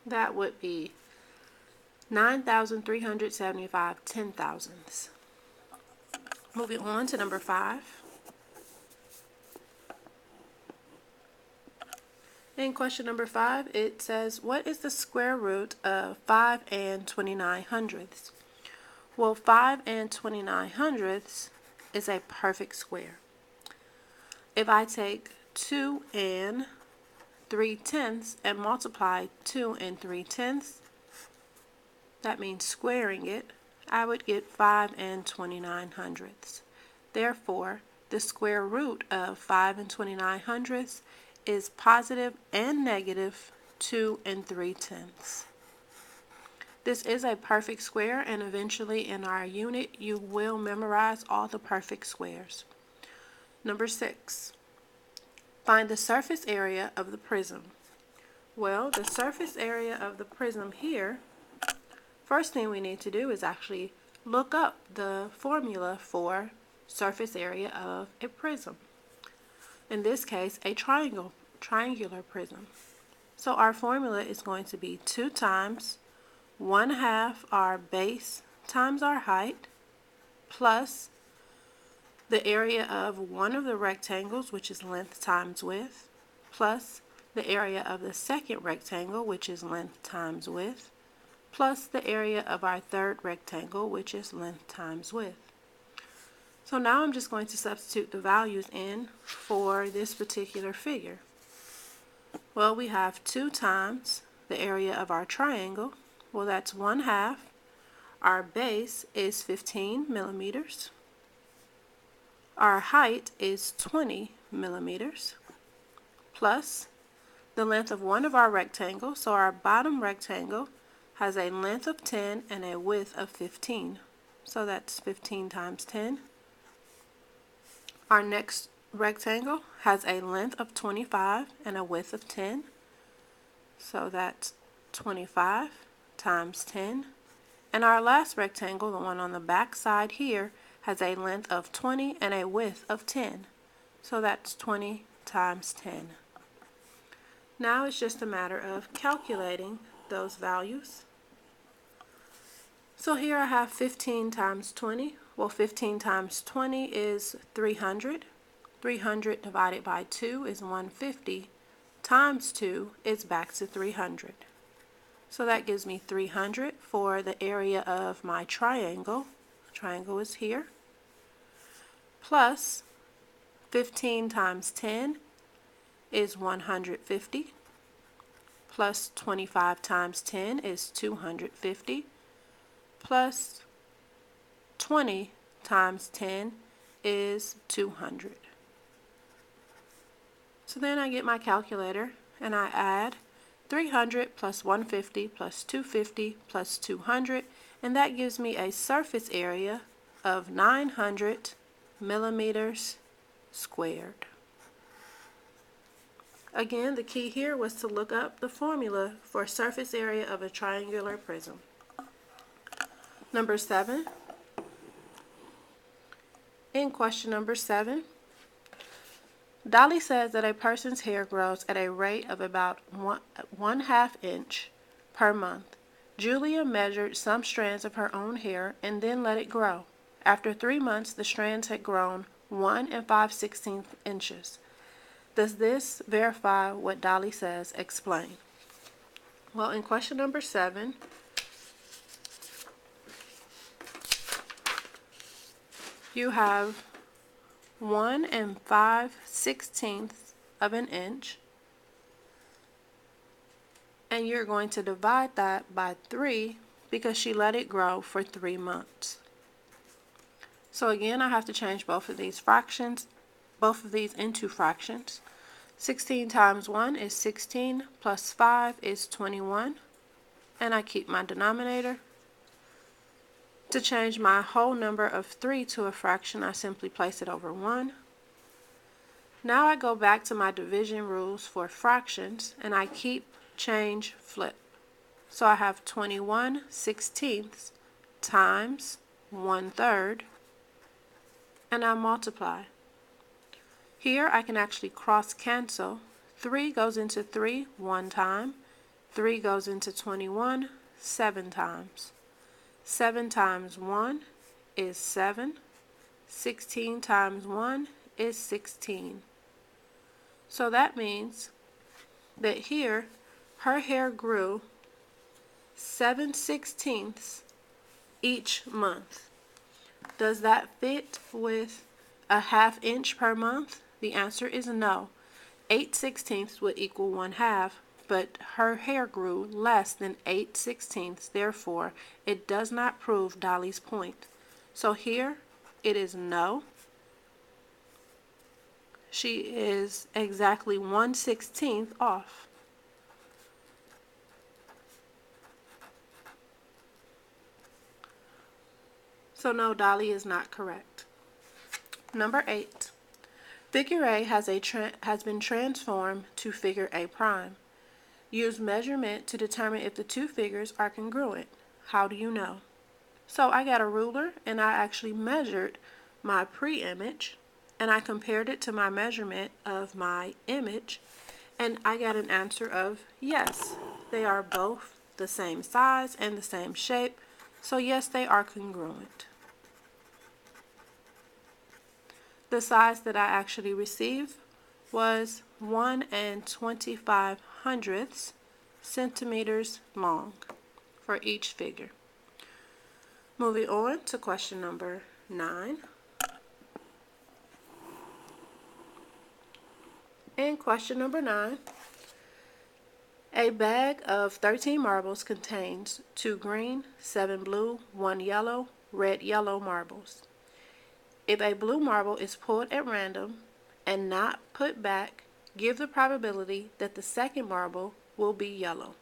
That would be 9,375 10,000ths. Moving on to number 5. In question number 5, it says, what is the square root of 5 and 29/100ths? Well, 5 and 29/100ths is a perfect square. If I take 2 and 3/10 and multiply 2 and 3/10, that means squaring it, I would get 5 and 29/100ths. Therefore, the square root of 5 and 29/100ths is positive and negative 2 and 3/10. This is a perfect square, and eventually in our unit you will memorize all the perfect squares. Number 6. Find the surface area of the prism. Well, the surface area of the prism here, first thing we need to do is actually look up the formula for surface area of a prism. In this case, a triangular prism. So our formula is going to be 2 times 1/2 our base times our height plus the area of one of the rectangles, which is length times width, plus the area of the second rectangle, which is length times width, plus the area of our third rectangle, which is length times width. So now I'm just going to substitute the values in for this particular figure. Well, we have 2 times the area of our triangle. Well, that's 1/2. Our base is 15 millimeters. Our height is 20 millimeters. Plus the length of one of our rectangles. So our bottom rectangle has a length of 10 and a width of 15. So that's 15 times 10. Our next rectangle has a length of 25 and a width of 10. So that's 25 times 10. And our last rectangle, the one on the back side here, has a length of 20 and a width of 10. So that's 20 times 10. Now it's just a matter of calculating those values. So here I have 15 times 20. Well, 15 times 20 is 300. 300 divided by 2 is 150. Times 2 is back to 300. So that gives me 300 for the area of my triangle. The triangle is here. Plus 15 times 10 is 150. Plus 25 times 10 is 250. Plus 20 times 10 is 200. So then I get my calculator and I add 300 plus 150 plus 250 plus 200, and that gives me a surface area of 900 millimeters squared. Again, the key here was to look up the formula for surface area of a triangular prism. Number 7. In question number 7, Dolly says that a person's hair grows at a rate of about 1/2 inch per month. Julia measured some strands of her own hair and then let it grow. After 3 months, the strands had grown 1 5/16 inches. Does this verify what Dolly says? Explain. Well, in question number 7, you have 1 5/16 of an inch, and you're going to divide that by 3 because she let it grow for 3 months. So again, I have to change both of these into fractions. 16 times 1 is 16 plus 5 is 21, and I keep my denominator. To change my whole number of 3 to a fraction, I simply place it over 1. Now I go back to my division rules for fractions, and I keep, change, flip. So I have 21/16 times 1/3, and I multiply. Here I can actually cross cancel. 3 goes into 3 one time. 3 goes into 21 7 times. 7 times 1 is 7. 16 times 1 is 16. So that means that here her hair grew 7/16 each month. Does that fit with a ½ inch per month? The answer is no. 8/16 would equal 1/2, but her hair grew less than 8/16. Therefore, it does not prove Dolly's point. So here it is no. She is exactly 1/16 off. So no, Dolly is not correct. Number 8. Figure A has been transformed to figure A prime. Use measurement to determine if the two figures are congruent. How do you know? So I got a ruler and I actually measured my pre-image and I compared it to my measurement of my image and I got an answer of yes. They are both the same size and the same shape. So yes, they are congruent. The size that I actually received was 1 25/100 centimeters long for each figure. Moving on to question number 9. In question number 9, a bag of 13 marbles contains 2 green, 7 blue, 1 yellow, red, yellow marbles. If a blue marble is pulled at random and not put back, give the probability that the second marble will be yellow.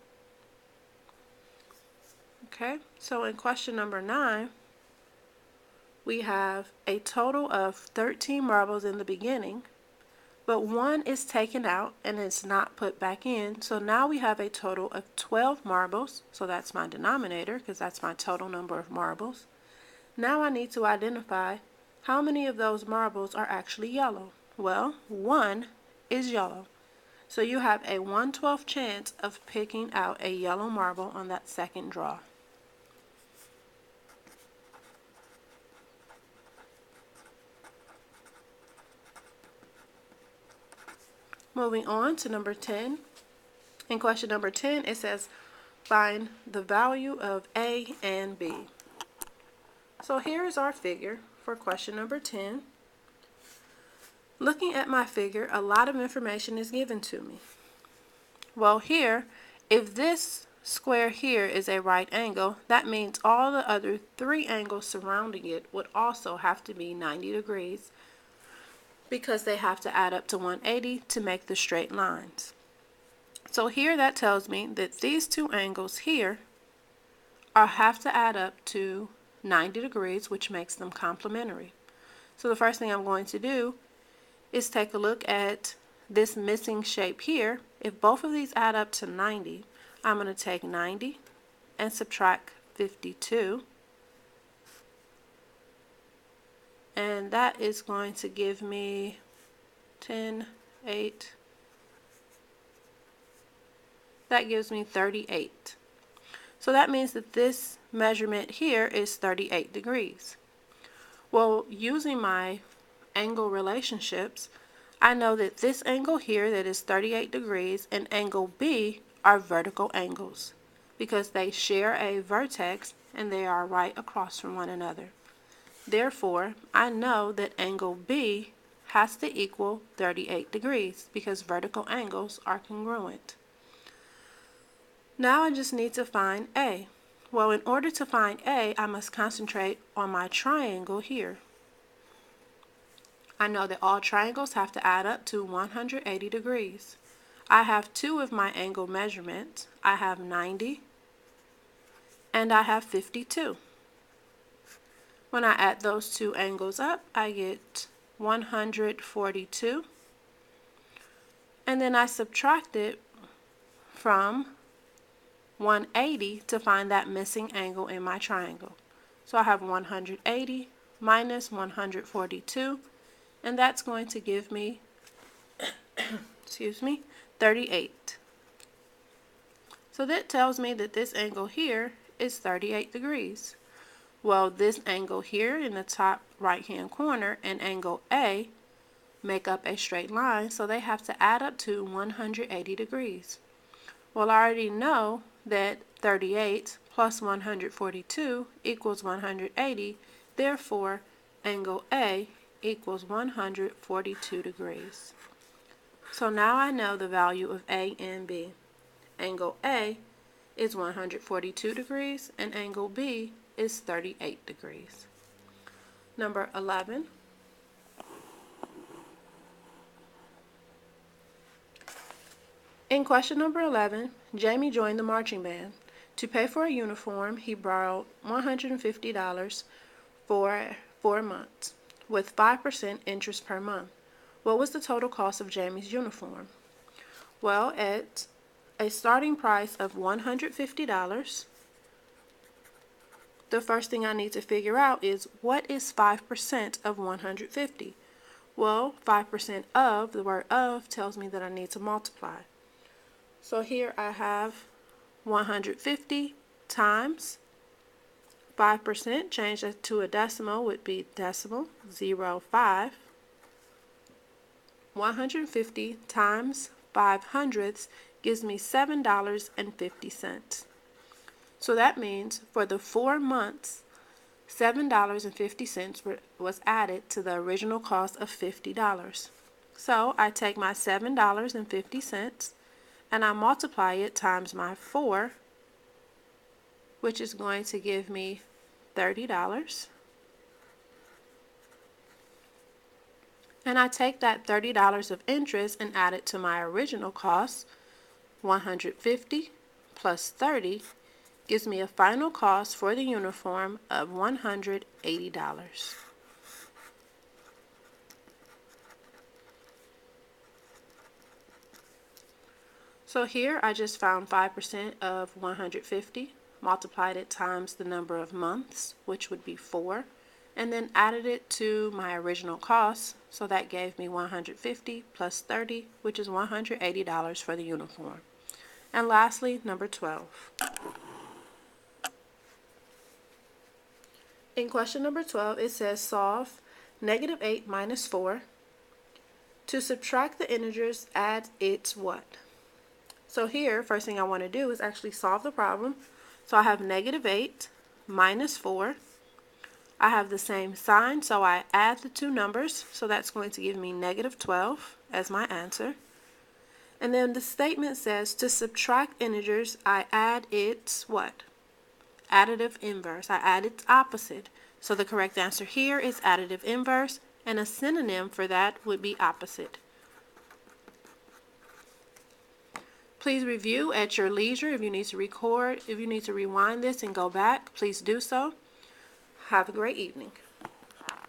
Okay, so in question number 9, we have a total of 13 marbles in the beginning, but 1 is taken out and it's not put back in. So now we have a total of 12 marbles. So that's my denominator because that's my total number of marbles. Now I need to identify how many of those marbles are actually yellow. Well, 1 is yellow. So you have a 1/12 chance of picking out a yellow marble on that second draw. Moving on to number 10. In question number 10, it says, find the value of A and B. So here is our figure for question number 10. Looking at my figure, a lot of information is given to me. Well, here, if this square here is a right angle, that means all the other 3 angles surrounding it would also have to be 90 degrees because they have to add up to 180 to make the straight lines. So here that tells me that these 2 angles here have to add up to 90 degrees, which makes them complementary. So the first thing I'm going to do is take a look at this missing shape here. If both of these add up to 90, I'm going to take 90 and subtract 52. And that is going to give me 10, 8. That gives me 38. So that means that this measurement here is 38 degrees. Well, using my angle relationships, I know that this angle here that is 38 degrees and angle B are vertical angles because they share a vertex and they are right across from one another. Therefore, I know that angle B has to equal 38 degrees because vertical angles are congruent. Now I just need to find A. Well, in order to find A, I must concentrate on my triangle here. I know that all triangles have to add up to 180 degrees. I have 2 of my angle measurements. I have 90 and I have 52. When I add those 2 angles up, I get 142. And then I subtract it from 180 to find that missing angle in my triangle. So I have 180 minus 142, and that's going to give me, 38. So that tells me that this angle here is 38 degrees. Well, this angle here in the top right-hand corner and angle A make up a straight line, so they have to add up to 180 degrees. Well, I already know that 38 plus 142 equals 180, therefore angle A equals 142 degrees. So now I know the value of A and B. Angle A is 142 degrees and angle B is 38 degrees. Number 11. In question number 11, Jamie joined the marching band. To pay for a uniform, he borrowed $150 for 4 months, with 5% interest per month. What was the total cost of Jamie's uniform? Well, at a starting price of $150, the first thing I need to figure out is what is 5% of 150? Well, 5% of, the word of, tells me that I need to multiply. So here I have 150 times 5%, change that to a decimal, would be decimal 0.5. 150 times 5/100 gives me $7.50. So that means for the 4 months, $7.50 was added to the original cost of $50. So I take my $7.50 and I multiply it times my 4, which is going to give me $30. And I take that $30 of interest and add it to my original cost. 150 plus 30 gives me a final cost for the uniform of $180. So here I just found 5% of 150, multiplied it times the number of months, which would be 4, and then added it to my original cost. So that gave me 150 plus 30, which is $180 for the uniform. And lastly, number 12. In question number 12, it says solve -8 minus 4. To subtract the integers, add its what? So here, first thing I want to do is actually solve the problem. So I have -8 minus 4. I have the same sign, so I add the two numbers. So that's going to give me -12 as my answer. And then the statement says to subtract integers, I add its what? Additive inverse. I add its opposite. So the correct answer here is additive inverse, and a synonym for that would be opposite. Please review at your leisure. If you need to record, if you need to rewind this and go back, please do so. Have a great evening.